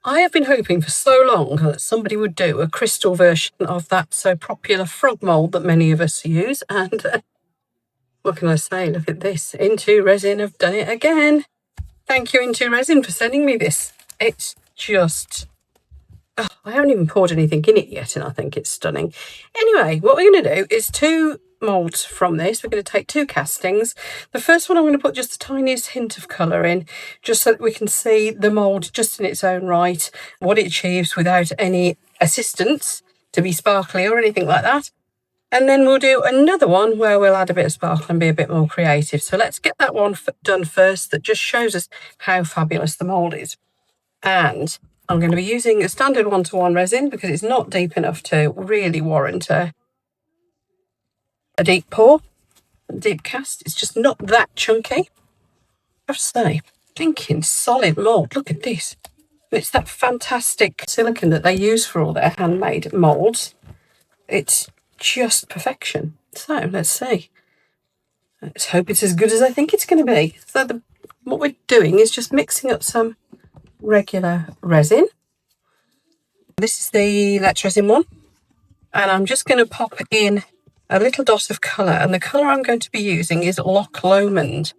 I have been hoping for so long that somebody would do a crystal version of that so popular frog mould that many of us use, and what can I say? Look at this. Into Resin have done it again. Thank you, Into Resin, for sending me this. It's just... oh, I haven't even poured anything in it yet, and I think it's stunning. Anyway, what we're going to do is 2 moulds from this. We're going to take 2 castings. The first one I'm going to put just the tiniest hint of colour in, just so that we can see the mould just in its own right, what it achieves without any assistance to be sparkly or anything like that. And then we'll do another one where we'll add a bit of sparkle and be a bit more creative. So let's get that one done first. That just shows us how fabulous the mould is. And I'm going to be using a standard 1-to-1 resin because it's not deep enough to really warrant a deep pour, a deep cast. It's just not that chunky. I have to say, thinking solid mould. Look at this. It's that fantastic silicone that they use for all their handmade moulds. It's just perfection. So let's see. Let's hope it's as good as I think it's going to be. So what we're doing is just mixing up some regular resin. This is the Let's Resin one, and I'm just going to pop in a little dot of colour, and the colour I'm going to be using is Loch Lomond,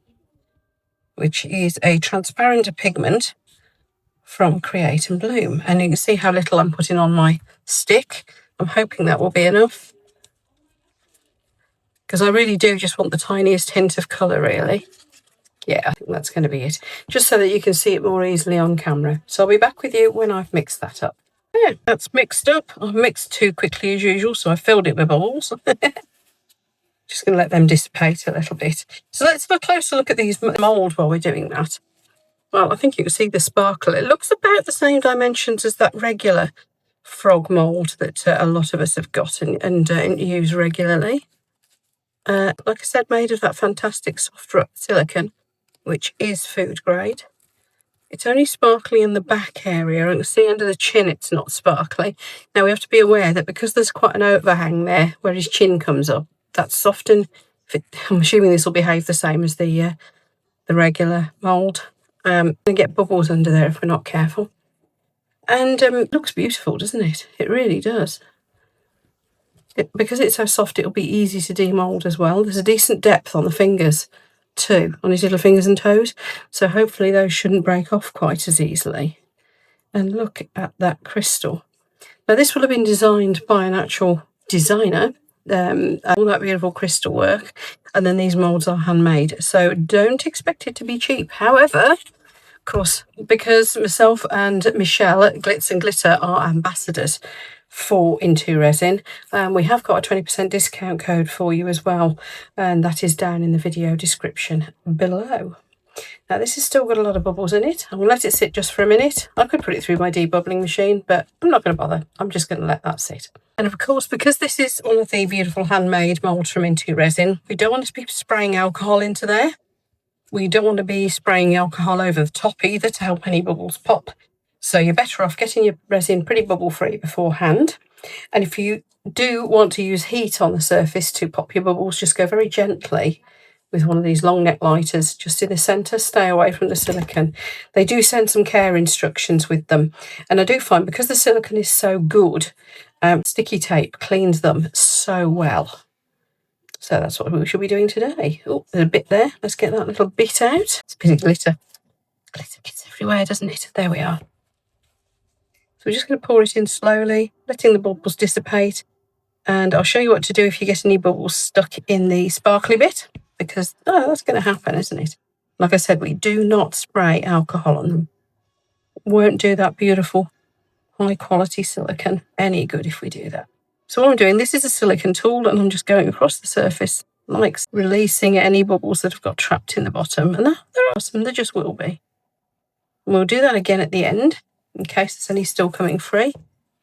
which is a transparent pigment from Create and Bloom, and you can see how little I'm putting on my stick. I'm hoping that will be enough, because I really do just want the tiniest hint of colour, really. Yeah, I think that's going to be it, just so that you can see it more easily on camera. So I'll be back with you when I've mixed that up. Yeah, that's mixed up. I've mixed too quickly as usual, so I filled it with bubbles. Just going to let them dissipate a little bit. So let's have a closer look at these mould while we're doing that. Well, I think you can see the sparkle. It looks about the same dimensions as that regular frog mould that a lot of us have got and use regularly. Like I said, made of that fantastic soft silicone, which is food grade. It's only sparkly in the back area. You can see under the chin it's not sparkly. Now we have to be aware that because there's quite an overhang there where his chin comes up, that's often, I'm assuming this will behave the same as the regular mould. Going to get bubbles under there if we're not careful. And it looks beautiful, doesn't it? It really does. Because it's so soft, it'll be easy to demould as well. There's a decent depth on the fingers too, on his little fingers and toes. So hopefully those shouldn't break off quite as easily. And look at that crystal. Now this will have been designed by an actual designer. All that beautiful crystal work. And then these moulds are handmade. So don't expect it to be cheap. However, of course, because myself and Michelle at Glitz and Glitter are ambassadors for Into Resin, we have got a 20% discount code for you as well, and that is down in the video description below. Now this has still got a lot of bubbles in it. I'm going to let it sit just for a minute. I could put it through my debubbling machine, but I'm not going to bother. I'm just going to let that sit. And of course, because this is one of the beautiful handmade moulds from Into Resin, we don't want to be spraying alcohol into there. We don't want to be spraying alcohol over the top either to help any bubbles pop. So you're better off getting your resin pretty bubble free beforehand. And if you do want to use heat on the surface to pop your bubbles, just go very gently with one of these long neck lighters just in the centre. Stay away from the silicone. They do send some care instructions with them. And I do find because the silicone is so good, sticky tape cleans them so well. So that's what we should be doing today. Oh, there's a bit there. Let's get that little bit out. It's a bit of glitter. Glitter gets everywhere, doesn't it? There we are. So we're just going to pour it in slowly, letting the bubbles dissipate. And I'll show you what to do if you get any bubbles stuck in the sparkly bit, because that's going to happen, isn't it? Like I said, we do not spray alcohol on them. Won't do that beautiful, high quality silicone any good if we do that. So what I'm doing, this is a silicone tool, and I'm just going across the surface, like releasing any bubbles that have got trapped in the bottom. And there are some, there just will be. And we'll do that again at the end, in case there's any still coming free.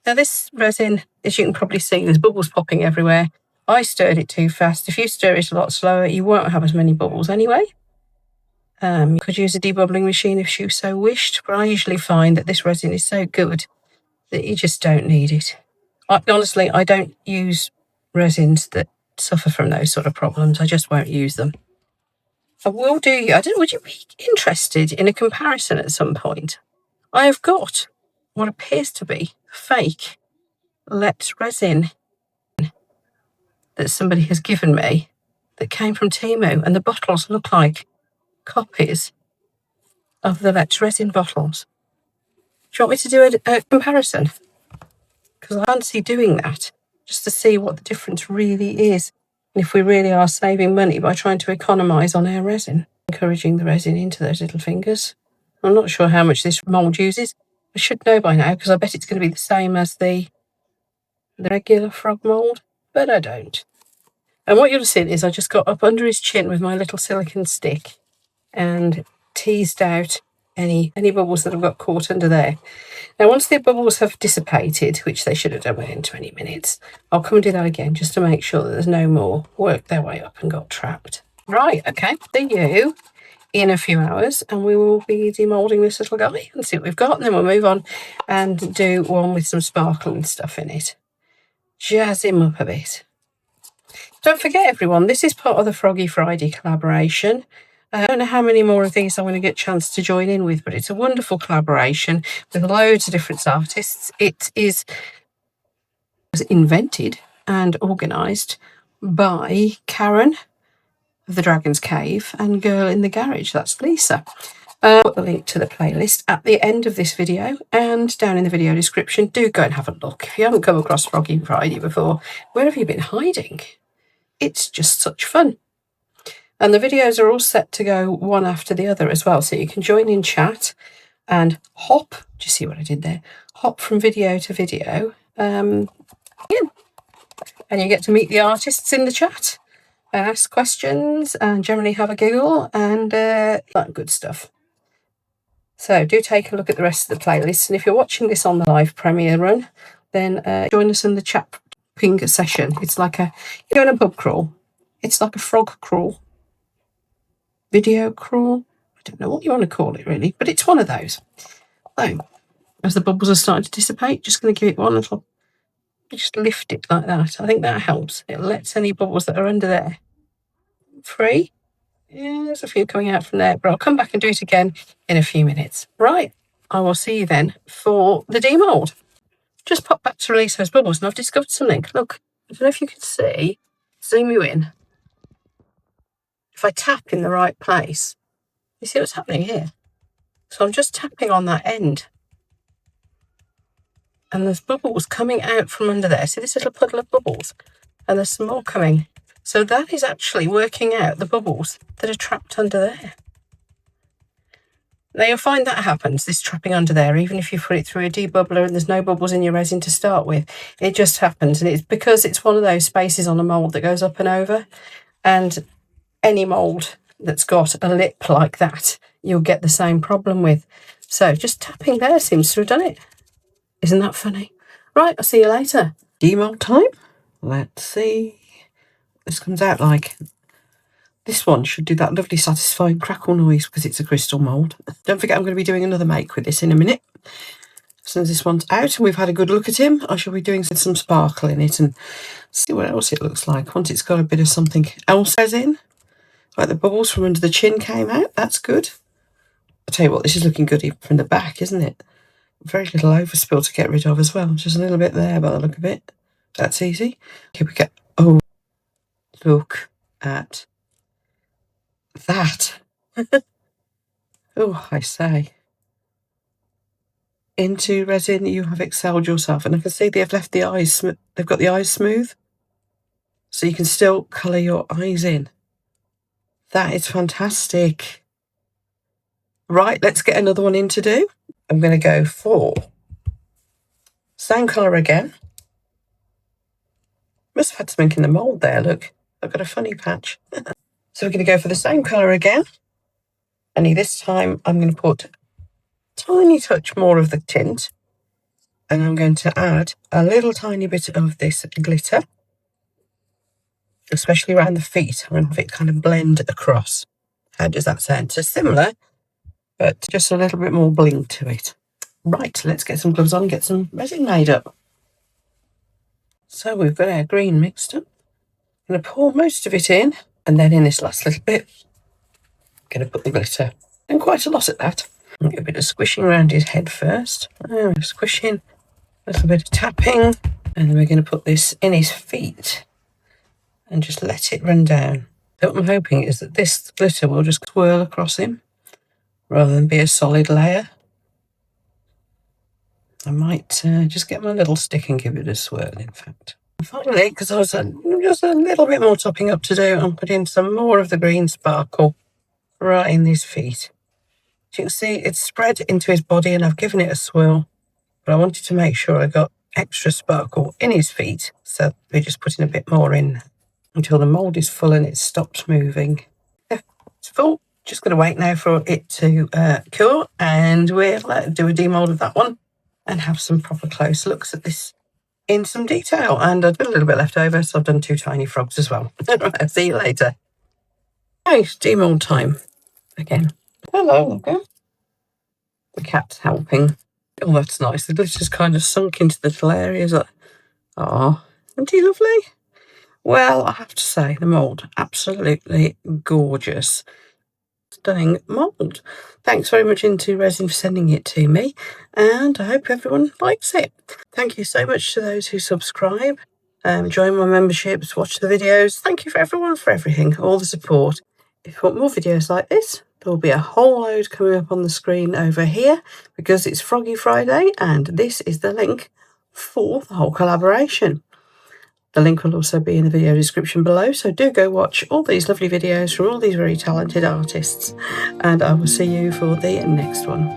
Now this resin, as you can probably see, there's bubbles popping everywhere. I stirred it too fast. If you stir it a lot slower, you won't have as many bubbles anyway. You could use a debubbling machine if you so wished, but I usually find that this resin is so good that you just don't need it. Honestly, I don't use resins that suffer from those sort of problems. I just won't use them. I will do, would you be interested in a comparison at some point? I have got what appears to be fake Let's resin that somebody has given me that came from Temu, and the bottles look like copies of the Let's resin bottles. Do you want me to do a comparison? Because I fancy doing that just to see what the difference really is and if we really are saving money by trying to economise on our resin. Encouraging the resin into those little fingers. I'm not sure how much this mould uses. I should know by now because I bet it's going to be the same as the regular frog mould, but I don't. And what you'll have seen is I just got up under his chin with my little silicone stick and teased out any bubbles that have got caught under there. Now, once the bubbles have dissipated, which they should have done within 20 minutes, I'll come and do that again just to make sure that there's no more worked their way up and got trapped. Right, okay, see you in a few hours, and we will be demoulding this little guy and see what we've got, and then we'll move on and do one with some sparkling stuff in it. Jazz him up a bit. Don't forget, everyone, this is part of the Froggy Friday collaboration. I don't know how many more of these I'm going to get a chance to join in with, but it's a wonderful collaboration with loads of different artists. It was invented and organised by Karen of the Dragon's Cave and Girl in the Garage. That's Lisa. I'll put the link to the playlist at the end of this video and down in the video description. Do go and have a look. If you haven't come across Froggy Friday before, where have you been hiding? It's just such fun. And the videos are all set to go one after the other as well. So you can join in chat and hop. Do you see what I did there? Hop from video to video. And you get to meet the artists in the chat and ask questions and generally have a giggle and that good stuff. So do take a look at the rest of the playlist. And if you're watching this on the live premiere run, then join us in the chat ping session. It's like you're doing a pub crawl. It's like a frog crawl. Video crawl. I don't know what you want to call it really, but it's one of those. So as the bubbles are starting to dissipate, just going to give it one little, just lift it like that. I think that helps. It lets any bubbles that are under there free. Yeah, there's a few coming out from there, but I'll come back and do it again in a few minutes. Right, I will see you then for the demould. Just pop back to release those bubbles and I've discovered something. Look, I don't know if you can see, zoom you in. If I tap in the right place, you see what's happening here? So I'm just tapping on that end. And there's bubbles coming out from under there. See this little puddle of bubbles? And there's some more coming. So that is actually working out the bubbles that are trapped under there. Now you'll find that happens, this trapping under there, even if you put it through a debubbler and there's no bubbles in your resin to start with. It just happens, and it's because it's one of those spaces on a mould that goes up and over, and any mould that's got a lip like that, you'll get the same problem with. So just tapping there seems to have done it. Isn't that funny? Right, I'll see you later. Demould time. Let's see. This comes out like... This one should do that lovely satisfying crackle noise because it's a crystal mould. Don't forget I'm going to be doing another make with this in a minute. As soon as this one's out and we've had a good look at him, I shall be doing some sparkle in it and see what else it looks like once it's got a bit of something else in. Like the bubbles from under the chin came out. That's good. I'll tell you what, this is looking good even from the back, isn't it? Very little overspill to get rid of as well. Just a little bit there by the look of it. That's easy. Here we go. Oh, look at that. Oh, I say. Into resin, you have excelled yourself. And I can see they've left the eyes, they've got the eyes smooth. So you can still colour your eyes in. That is fantastic. Right, let's get another one in to do. I'm going to go for same colour again. Must have had something in the mould there, look. I've got a funny patch. So we're going to go for the same colour again. Only this time I'm going to put a tiny touch more of the tint. And I'm going to add a little tiny bit of this glitter. Especially around the feet. I'm going to have it kind of blend across. How does that sound? So similar, but just a little bit more bling to it. Right, let's get some gloves on and get some resin made up. So we've got our green mixed up. I'm going to pour most of it in, and then in this last little bit, I'm going to put the glitter, and quite a lot at that. A bit of squishing around his head first. Squishing, a little bit of tapping, and then we're going to put this in his feet and just let it run down. What I'm hoping is that this glitter will just swirl across him rather than be a solid layer. I might just get my little stick and give it a swirl, in fact. Finally, because I was just a little bit more topping up to do, I'm putting some more of the green sparkle right in his feet. As you can see, it's spread into his body and I've given it a swirl, but I wanted to make sure I got extra sparkle in his feet, so we're just putting a bit more in until the mould is full and it stops moving. Yeah, it's full. Just going to wait now for it to cure, and we'll do a demould of that one and have some proper close looks at this in some detail. And I've got a little bit left over, so I've done 2 tiny frogs as well. I'll see you later. Okay, demould time again. Hello, okay. The cat's helping. Oh, that's nice. The glitter's kind of sunk into the little areas. Oh, isn't he lovely? Well, I have to say, the mould, absolutely gorgeous. Stunning mould. Thanks very much Into Resin for sending it to me, and I hope everyone likes it. Thank you so much to those who subscribe, join my memberships, watch the videos. Thank you for everyone for everything, all the support. If you want more videos like this, there will be a whole load coming up on the screen over here because it's Froggy Friday, and this is the link for the whole collaboration. The link will also be in the video description below, so do go watch all these lovely videos from all these very talented artists, and I will see you for the next one.